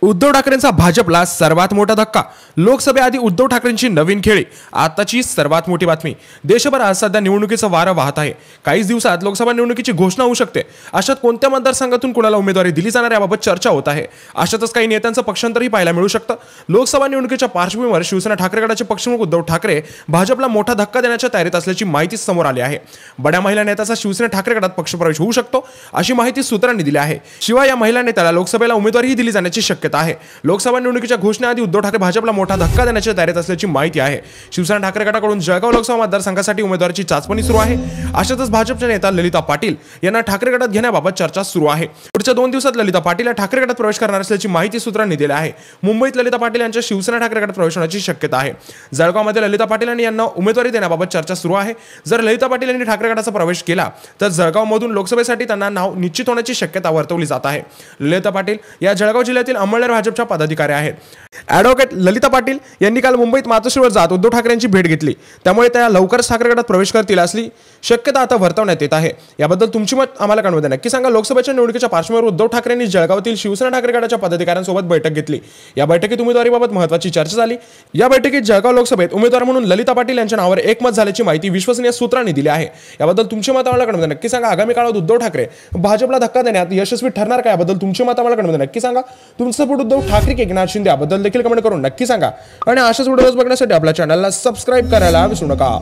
उद्धव ठाकरेंचा भाजपला सर्वात मोठा धक्का। लोकसभेआधी उद्धव ठाकरेंची नवीन खेळी। आताची सर्वात मोठी बातमी। देशभरात सध्या निवडणुकीचं वारं वाहत आहे। काहीच दिवसात लोकसभा निवडणुकीची घोषणा होऊ शकते। अशात कोणत्या मतदारसंघातून कुणाला उमेदवारी दिली जाणार याबाबत चर्चा होत आहे। अशातच काही नेत्यांचं पक्षांतरही पाहायला मिळू शकतं। लोकसभा निवडणुकीच्या पार्श्वभूमीवर शिवसेना ठाकरे गटाचे पक्षप्रमुख उद्धव ठाकरे भाजपला मोठा धक्का देण्याच्या तयारीत असल्याची माहिती समोर आली आहे। बड्या महिला नेत्याचा शिवसेना ठाकरे गटात पक्षप्रवेश होऊ शकतो अशी माहिती सूत्रांनी दिली आहे। शिवाय या महिला नेत्याला लोकसभेला उमेदवारीही दिली जाण्याची शक्यता आहे। लोकसभा निवडणुकीच्या घोषणेआधी उद्धव ठाकरे भाजपला मोठा धक्का देण्याच्या तयारीत असल्याची माहिती आहे। शिवसेना ठाकरे गटाकडून जळगाव लोकसभा मतदारसंघासाठी उमेदवाराची चाचपणी सुरू आहे। अशातच भाजपच्या नेता ललिता पाटील यांना ठाकरे गटात घेण्याबाबत चर्चा सुरू आहे। पुढच्या 2 दिवसात ललिता पाटील ठाकरे गटात प्रवेश करणार असल्याची माहिती सूत्रांनी दिली आहे। मुंबईत ललिता पाटील यांच्या शिवसेना ठाकरे गटात प्रवेश होण्याची शक्यता आहे। जळगावमध्ये ललिता पाटील यांना उमेदवारी देण्याबाबत चर्चा सुरू आहे। जर ललिता पाटील यांनी ठाकरे गटाचा प्रवेश केला तर जळगावमधून लोकसभेसाठी त्यांना नाव निश्चित होण्याची शक्यता वर्तवली जात आहे। ललिता पाटील या जळगाव जिल्ह्यातील अंमळनेर भाजपच्या पदाधिकारी आहेत। ॲडव्होकेट ललिता पाटील यांनी काल मुंबईत मातोश्रीवर जात उद्धव ठाकरेंची भेट घेतली। त्यामुळे त्या लवकरच ठाकरे गटात प्रवेश करतील असली शक्यता आता वर्तवण्यात येत आहे। याबद्दल तुमची मत आम्हाला कळवून द्या। नक्की सांगा। लोकसभेच्या निवडणुकीच्या पार्श्वभूमीवर उद्धव ठाकरेंनी जळगावातील शिवसेना ठाकरे गटाच्या पदाधिकाऱ्यांसोबत बैठक घेतली। या बैठकीत उमेदवारीबाबत महत्त्वाची चर्चा झाली। या बैठकीत जळगाव लोकसभेत उमेदवार म्हणून ललिता पाटील यांच्या नावावर एकमत झाल्याची माहिती विश्वसनीय सूत्रांनी दिली आहे। याबद्दल तुमची मत आम्हाला कळवून द्या। नक्की सांगा। आगामी काळात उद्धव ठाकरे भाजपला धक्का देण्यात यशस्वी ठरणार का याबद्दल तुमची मत आम्हाला कळवून द्या। नक्की सांगा। तुमचं सपोर्ट उद्धव ठाकरे की एकनाथ शिंदे याबद्दल देखील कमेंट करून नक्की सांगा। आणि अशाच व्हिडिओज बघण्यासाठी आपल्या चॅनलला सबस्क्राइब करायला विसरू नका।